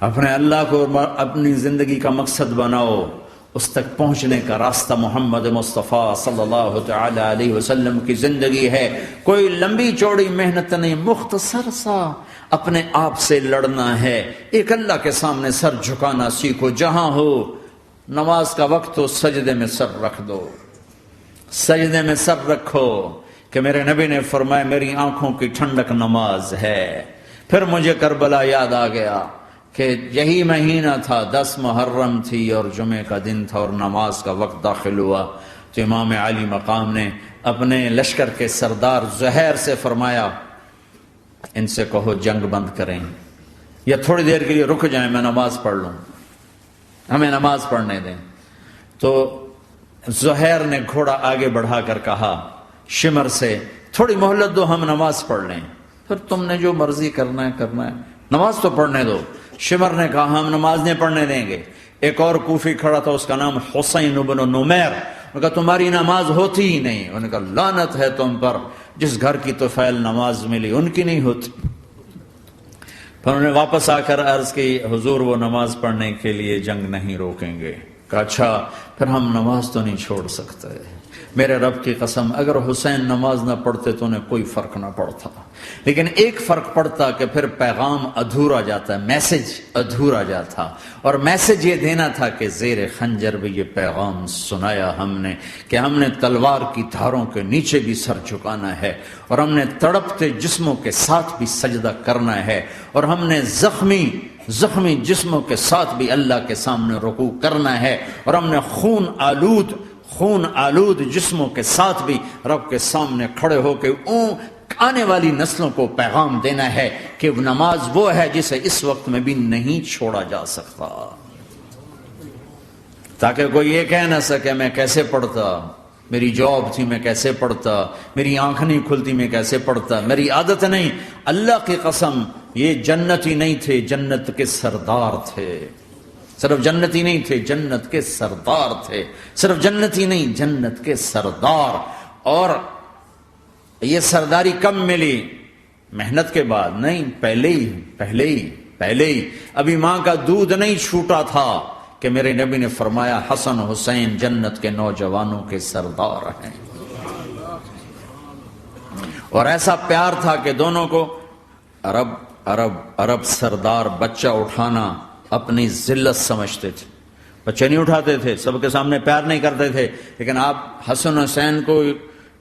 اپنے اللہ کو اپنی زندگی کا مقصد بناؤ، اس تک پہنچنے کا راستہ محمد مصطفیٰ صلی اللہ تعالی علیہ وسلم کی زندگی ہے۔ کوئی لمبی چوڑی محنت نہیں، مختصر سا اپنے آپ سے لڑنا ہے، ایک اللہ کے سامنے سر جھکانا سیکھو، جہاں ہو نماز کا وقت ہو سجدے میں سر رکھ دو، سجدے میں سر رکھو، کہ میرے نبی نے فرمایا میری آنکھوں کی ٹھنڈک نماز ہے۔ پھر مجھے کربلا یاد آ گیا کہ یہی مہینہ تھا، 10 محرم تھی اور جمعے کا دن تھا اور نماز کا وقت داخل ہوا، تو امام علی مقام نے اپنے لشکر کے سردار زہیر سے فرمایا ان سے کہو جنگ بند کریں یا تھوڑی دیر کے لیے رک جائیں، میں نماز پڑھ لوں، ہمیں نماز پڑھنے دیں۔ تو زہیر نے گھوڑا آگے بڑھا کر کہا شمر سے تھوڑی مہلت دو، ہم نماز پڑھ لیں، پھر تم نے جو مرضی کرنا ہے، نماز تو پڑھنے دو۔ شمر نے کہا ہم نماز نہیں پڑھنے دیں گے۔ ایک اور کوفی کھڑا تھا، اس کا نام حسین بن نمیر، انہوں نے کہا تمہاری نماز ہوتی ہی نہیں۔ انہوں نے کہا لعنت ہے تم پر، جس گھر کی تو فعل نماز ملی ان کی نہیں ہوتی۔ پھر انہوں نے واپس آ کر عرض کی حضور وہ نماز پڑھنے کے لیے جنگ نہیں روکیں گے۔ کہا اچھا پھر ہم نماز تو نہیں چھوڑ سکتے۔ میرے رب کی قسم اگر حسین نماز نہ پڑھتے تو انہیں کوئی فرق نہ پڑتا، لیکن ایک فرق پڑتا کہ پھر پیغام ادھورا جاتا، میسج ادھورا جاتا، اور میسج یہ دینا تھا کہ زیر خنجر بھی یہ پیغام سنایا ہم نے کہ ہم نے تلوار کی دھاروں کے نیچے بھی سر جھکانا ہے، اور ہم نے تڑپتے جسموں کے ساتھ بھی سجدہ کرنا ہے، اور ہم نے زخمی جسموں کے ساتھ بھی اللہ کے سامنے رکوع کرنا ہے، اور ہم نے خون آلود جسموں کے ساتھ بھی رب کے سامنے کھڑے ہو کے آنے والی نسلوں کو پیغام دینا ہے کہ نماز وہ ہے جسے اس وقت میں بھی نہیں چھوڑا جا سکتا، تاکہ کوئی یہ کہہ نہ سکے میں کیسے پڑھتا، میری جاب تھی میں کیسے پڑھتا، میری آنکھ نہیں کھلتی میں کیسے پڑھتا، میری عادت نہیں۔ اللہ کی قسم یہ جنتی نہیں تھے، جنت کے سردار تھے، صرف جنتی نہیں تھے، جنت کے سردار تھے، صرف جنتی نہیں جنت کے سردار۔ اور یہ سرداری کب ملی؟ محنت کے بعد نہیں، پہلے ہی ابھی ماں کا دودھ نہیں چھوٹا تھا کہ میرے نبی نے فرمایا حسن حسین جنت کے نوجوانوں کے سردار ہیں، اور ایسا پیار تھا کہ دونوں کو عرب سردار بچہ اٹھانا اپنی ذلت سمجھتے تھے، بچے نہیں اٹھاتے تھے، سب کے سامنے پیار نہیں کرتے تھے، لیکن آپ حسن حسین کو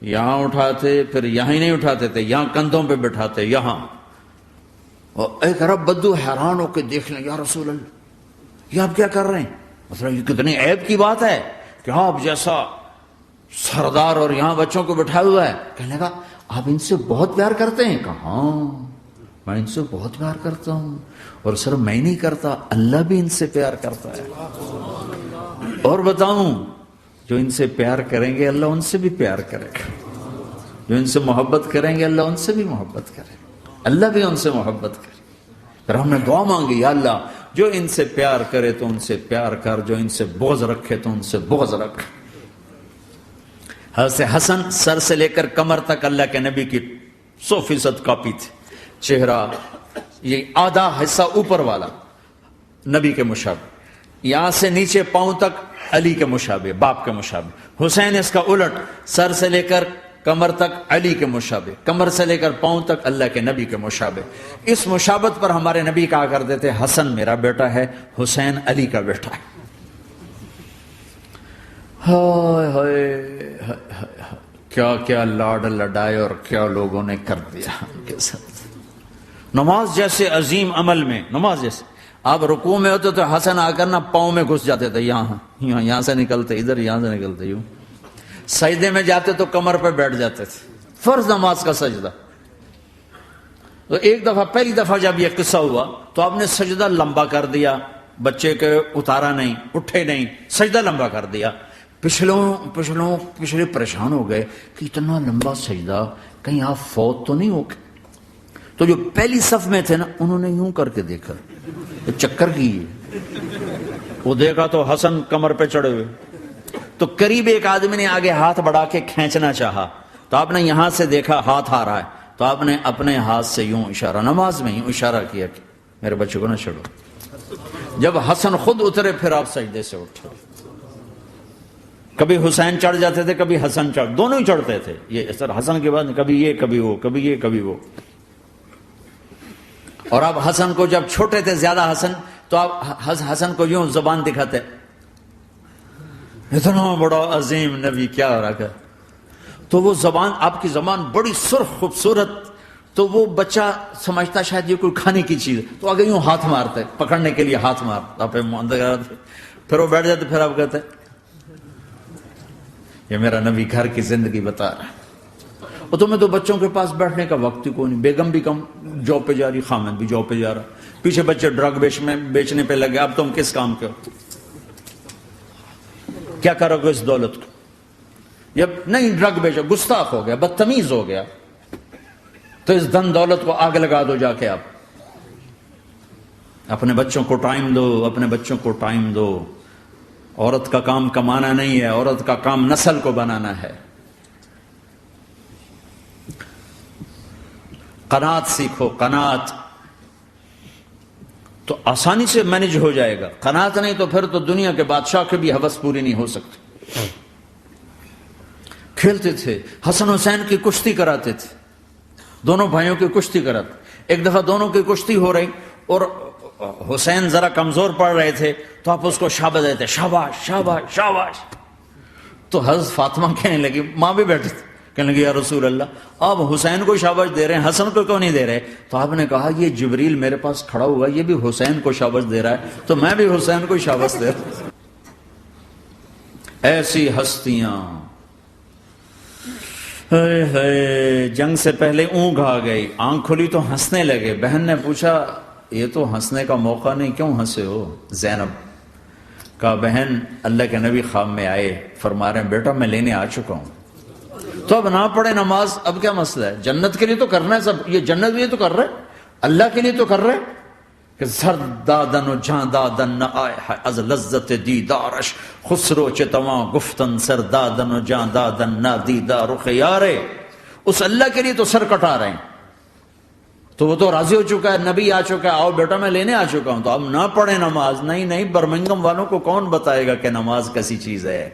یہاں اٹھاتے، پھر یہاں ہی نہیں اٹھاتے تھے، یہاں کندھوں پہ بٹھاتے، یہاں۔ اور ایک عرب بدو حیران ہو کے دیکھ لیں، یا رسول اللہ یہ آپ کیا کر رہے ہیں؟ مطلب یہ کتنی عیب کی بات ہے کہ آپ جیسا سردار اور یہاں بچوں کو بٹھایا ہوا ہے۔ کہنے لگا آپ ان سے بہت پیار کرتے ہیں؟ کہا ہاں میں ان سے بہت پیار کرتا ہوں، اور صرف میں نہیں کرتا، اللہ بھی ان سے پیار کرتا ہے۔ اور بتاؤں جو ان سے پیار کریں گے اللہ ان سے بھی پیار کرے گا، جو ان سے محبت کریں گے اللہ ان سے بھی محبت کرے گا، اللہ بھی ان سے محبت کرے۔ پھر ہم نے دعا مانگی یا اللہ جو ان سے پیار کرے تو ان سے پیار کر، جو ان سے بغض رکھے تو ان سے بغض رکھ۔ حضرت حسن سر سے لے کر کمر تک اللہ کے نبی کی 100% کاپی تھی، چہرہ یہ آدھا حصہ اوپر والا نبی کے مشابہ، یہاں سے نیچے پاؤں تک علی کے مشابہ، باپ کے مشابہ۔ حسین اس کا الٹ، سر سے لے کر کمر تک علی کے مشابہ، کمر سے لے کر پاؤں تک اللہ کے نبی کے مشابہ۔ اس مشابہت پر ہمارے نبی کہا کرتے تھے حسن میرا بیٹا ہے، حسین علی کا بیٹا ہے۔ ہائے ہائے کیا کیا لاڈ لڈائے اور کیا لوگوں نے کر دیا ان کے ساتھ۔ نماز جیسے عظیم عمل میں، نماز جیسے آپ رکوع میں ہوتے تو حسن آ کر نہ پاؤں میں گھس جاتے تھے، یہاں سے نکلتے ادھر، یہاں سے نکلتے یوں۔ سجدے میں جاتے تو کمر پہ بیٹھ جاتے تھے، فرض نماز کا سجدہ۔ تو ایک دفعہ، پہلی دفعہ جب یہ قصہ ہوا تو آپ نے سجدہ لمبا کر دیا، بچے کے اتارا نہیں، اٹھے نہیں، سجدہ لمبا کر دیا۔ پچھلے پریشان ہو گئے کہ اتنا لمبا سجدہ کہیں آپ فوت تو نہیں ہو گئے۔ تو جو پہلی صف میں تھے نا انہوں نے یوں کر کے دیکھا، چکر کی وہ دیکھا تو حسن کمر پہ چڑھے ہوئے، تو قریب ایک آدمی نے آگے ہاتھ بڑھا کے کھینچنا چاہا، تو آپ نے یہاں سے دیکھا ہاتھ آ رہا ہے، تو آپ نے اپنے ہاتھ سے یوں اشارہ، نماز میں یوں اشارہ کیا کہ میرے بچے کو نہ چھوڑو۔ جب حسن خود اترے پھر آپ سجدے سے اٹھے. کبھی حسین چڑھ جاتے تھے، کبھی حسن دونوں ہی چڑھتے تھے. یہ سر حسن کے بعد کبھی یہ کبھی وہ، کبھی یہ کبھی وہ. اور آپ حسن کو جب چھوٹے تھے زیادہ حسن، تو آپ حسن کو یوں زبان دکھاتے، اتنا بڑا عظیم نبی کیا ہو رہا ہے. تو وہ زبان، آپ کی زبان بڑی سرخ خوبصورت، تو وہ بچہ سمجھتا شاید یہ کوئی کھانے کی چیز، تو آگے یوں ہاتھ مارتے، پکڑنے کے لیے ہاتھ مارتا، پھر وہ بیٹھ جاتے، پھر آپ کہتے یہ میرا نبی گھر کی زندگی بتا رہا ہے. اور تمہیں تو بچوں کے پاس بیٹھنے کا وقت ہی کوئی نہیں. بیگم بھی کم جاب پہ جا رہی، خامد بھی جاب پہ جا رہا، پیچھے بچے ڈرگ بیچنے پہ لگے. اب تم کس کام کے ہو؟ کیا کرو گے اس دولت کو؟ جب نہیں ڈرگ بیچو، گستاخ ہو گیا، بدتمیز ہو گیا، تو اس دن دولت کو آگ لگا دو جا کے. آپ اپنے بچوں کو ٹائم دو، اپنے بچوں کو ٹائم دو. عورت کا کام کمانا نہیں ہے، عورت کا کام نسل کو بنانا ہے. قناعت سیکھو، قناعت تو آسانی سے مینج ہو جائے گا. قناعت نہیں تو پھر تو دنیا کے بادشاہ کی بھی ہوس پوری نہیں ہو سکتی. کھیلتے تھے، حسن حسین کی کشتی کراتے تھے، دونوں بھائیوں کی کشتی کراتے. ایک دفعہ دونوں کی کشتی ہو رہی اور حسین ذرا کمزور پڑ رہے تھے، تو آپ اس کو شاباش دیتے، شاباش شاباش شاباش. تو حضرت فاطمہ کہنے لگی، ماں بھی بیٹھی تھی، کہنے لگی یا رسول اللہ آپ حسین کو شاباش دے رہے ہیں، حسن کو کیوں نہیں دے رہے؟ تو آپ نے کہا یہ جبریل میرے پاس کھڑا ہوا، یہ بھی حسین کو شاباش دے رہا ہے، تو میں بھی حسین کو شاباش دے رہا ہوں. ایسی ہستیاں. جنگ سے پہلے اونگ آ گئی، آنکھ کھلی تو ہنسنے لگے. بہن نے پوچھا یہ تو ہنسنے کا موقع نہیں، کیوں ہنسے ہو؟ زینب کہا بہن اللہ کے نبی خواب میں آئے، فرما رہے ہیں بیٹا میں لینے آ چکا ہوں. تو اب نہ پڑھے نماز، اب کیا مسئلہ ہے؟ جنت کے لیے تو کرنا ہے سب، یہ جنت کے لیے تو کر رہے، اللہ کے لیے تو کر رہے کہ سر دادن و جان دادن نہ آئے ہے از لذت دیدارش خسرو چتواں گفتن سر دادن و جان دادن نہ دیدار رخ یارے. اس اللہ کے لیے تو سر کٹا رہے ہیں. تو وہ تو راضی ہو چکا ہے، نبی آ چکا ہے، آؤ بیٹا میں لینے آ چکا ہوں. تو اب نہ پڑھے نماز. نہیں برمنگم والوں کو کون بتائے گا کہ نماز کیسی چیز ہے؟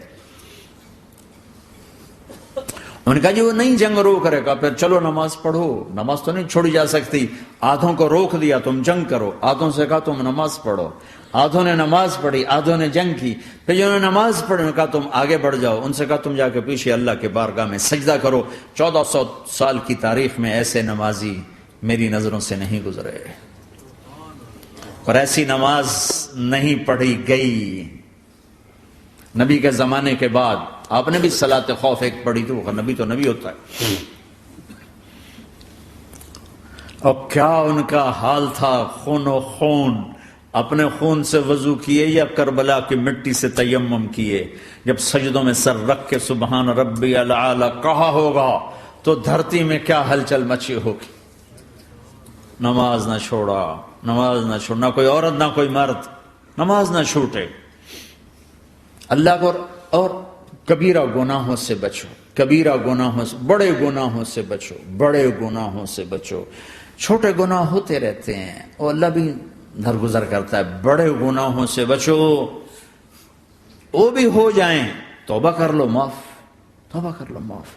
انہوں نے کہا جی وہ نہیں جنگ روک رہے گا، پھر چلو نماز پڑھو. نماز تو نہیں چھوڑی جا سکتی. آدھوں کو روک دیا تم جنگ کرو، آدھوں سے کہا تم نماز پڑھو. آدھوں نے نماز پڑھی، آدھوں نے جنگ کی. پھر جنہوں نے نماز پڑھی انہوں نے کہا تم آگے بڑھ جاؤ، ان سے کہا تم جا کے پیچھے اللہ کے بارگاہ میں سجدہ کرو. 1400 سال کی تاریخ میں ایسے نمازی میری نظروں سے نہیں گزرے، اور ایسی نماز نہیں پڑھی گئی. نبی کے زمانے کے بعد آپ نے بھی صلاۃ خوف ایک پڑھی تھی، وہ نبی تو نبی ہوتا ہے. اور کیا ان کا حال تھا، خون و خون. اپنے خون سے وضو کیے یا کربلا کی مٹی سے تیمم کیے. جب سجدوں میں سر رکھ کے سبحان ربی الاعلی کہا ہوگا تو دھرتی میں کیا ہلچل مچی ہوگی. نماز نہ چھوڑا، نماز نہ چھوڑ، نہ کوئی عورت نہ کوئی مرد نماز نہ چھوٹے. اللہ کو اور کبیرہ گناہوں سے بچو، کبیرہ گناہوں سے، بڑے گناہوں سے بچو، بڑے گناہوں سے بچو. چھوٹے گناہ ہوتے رہتے ہیں اور اللہ بھی درگزر کرتا ہے. بڑے گناہوں سے بچو، وہ بھی ہو جائیں توبہ کر لو معاف، توبہ کر لو معاف.